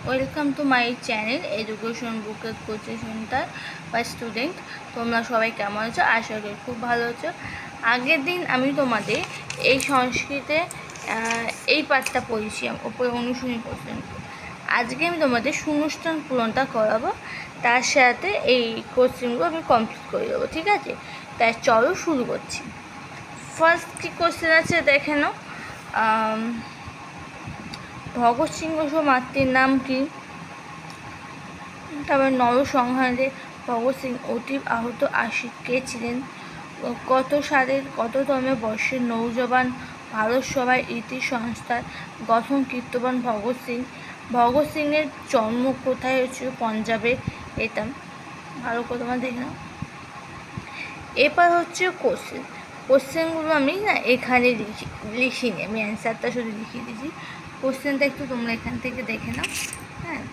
Welcome to my channel education বুকের coaching centre বা student. তোমরা সবাই কেমন আছো? আশা করি খুব ভালো আছো। আগের দিন আমি তোমাদের এই সংস্কৃতে এই পাঠটা পড়েছি, ওপরে অনুশীলনী কোশ্চেন। আজকে আমি তোমাদের শূন্যস্থান পূরণটা করাবো, তার সাথে এই কোশ্চেনগুলো আমি কমপ্লিট করে দেবো, ঠিক আছে? তাই চলো শুরু করছি। ফার্স্ট কী কোশ্চেন আছে দেখে নাও। ভগৎ সিংহ মাতৃর নাম কি? তারপর নরসংহারে ভগৎ সিং অতীব আহত আশিক কে ছিলেন? কত সালের কততম বর্ষের নৌজওয়ান ভারত সভায় ইতি সংস্থার গঠন কীর্তবান ভগৎ সিং? ভগৎ সিংয়ের জন্ম কোথায় হয়েছিল? পাঞ্জাবে। এটা ভালো করে তোমরা দেখে নাও। এবার হচ্ছে কোশ্চেনগুলো আমি না এখানে লিখিনি, আমি অ্যান্সারটা শুধু লিখিয়ে দিয়েছি। কোশ্চেনটা একটু তোমরা এখান থেকে দেখে নাও। হ্যাঁ,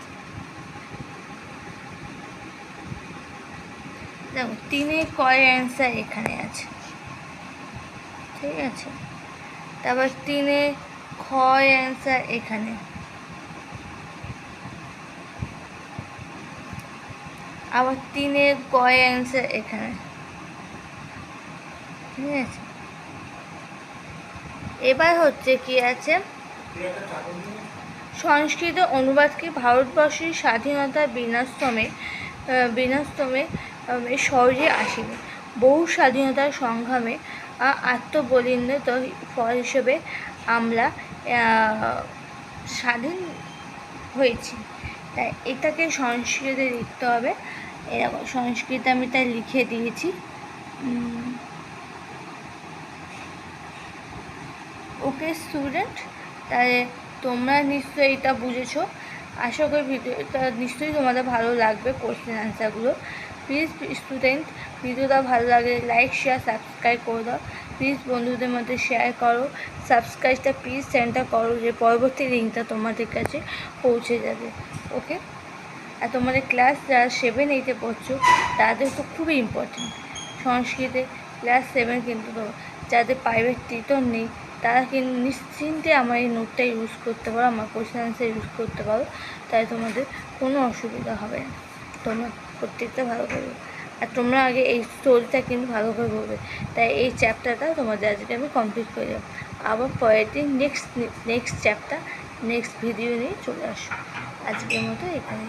দেখো 3 কয় অ্যান্সার এখানে আছে, ঠিক আছে? তারপর 3 ক্ষয় অ্যান্সার এখানে, আবার 3 কয় অ্যান্সার এখানে, ঠিক আছে? এবার হচ্ছে কি আছে, সংস্কৃত অনুবাদ কি? ভারতবর্ষের স্বাধীনতার বিনাশতমে সহজে আসেনি। বহু স্বাধীনতার সংগ্রামে আত্মবলিন্দিত ফল হিসেবে আমরা স্বাধীন হয়েছি। তাই এটাকে সংস্কৃতে লিখতে হবে। এরকম সংস্কৃতে আমি তাই লিখে দিয়েছি। ওকে স্টুডেন্ট, তাহলে তোমরা নিশ্চয়ই এটা বুঝেছো। আশা করি ভিডিওটা নিশ্চয়ই তোমাদের ভালো লাগবে, কোশ্চেন আনসারগুলো। প্লিজ স্টুডেন্ট, ভিডিওটা ভালো লাগলে লাইক শেয়ার সাবস্ক্রাইব করে দাও। প্লিজ বন্ধুদের মধ্যে শেয়ার করো, সাবস্ক্রাইবটা প্লিজ চ্যানেলটা করো, যে পরবর্তী লিঙ্কটা তোমাদের কাছে পৌঁছে যাবে। ওকে, আর তোমাদের ক্লাস যারা 7, 8 পড়ছো তাদের তো খুবই ইম্পর্টেন্ট সংস্কৃতে। ক্লাস 7 কিন্তু যাদের প্রাইভেট টিউটর নেই তারা কিন্তু নিশ্চিন্তে আমার এই নোটটা ইউজ করতে পারো, আমার কোশ্চেন আনসার ইউজ করতে পারো। তাই তোমাদের কোনো অসুবিধা হবে না, তোমরা প্রত্যেকটা ভালো করবে। আর তোমরা আগে এই স্টোরিটা কিন্তু ভালো করে বলবে। তাই এই চ্যাপ্টারটা তোমাদের আজকে আমি কমপ্লিট করে দেবো। আবার পরের দিন নেক্সট চ্যাপ্টার নেক্সট ভিডিও নিয়ে চলে আসো। আজকের মতো এখানে।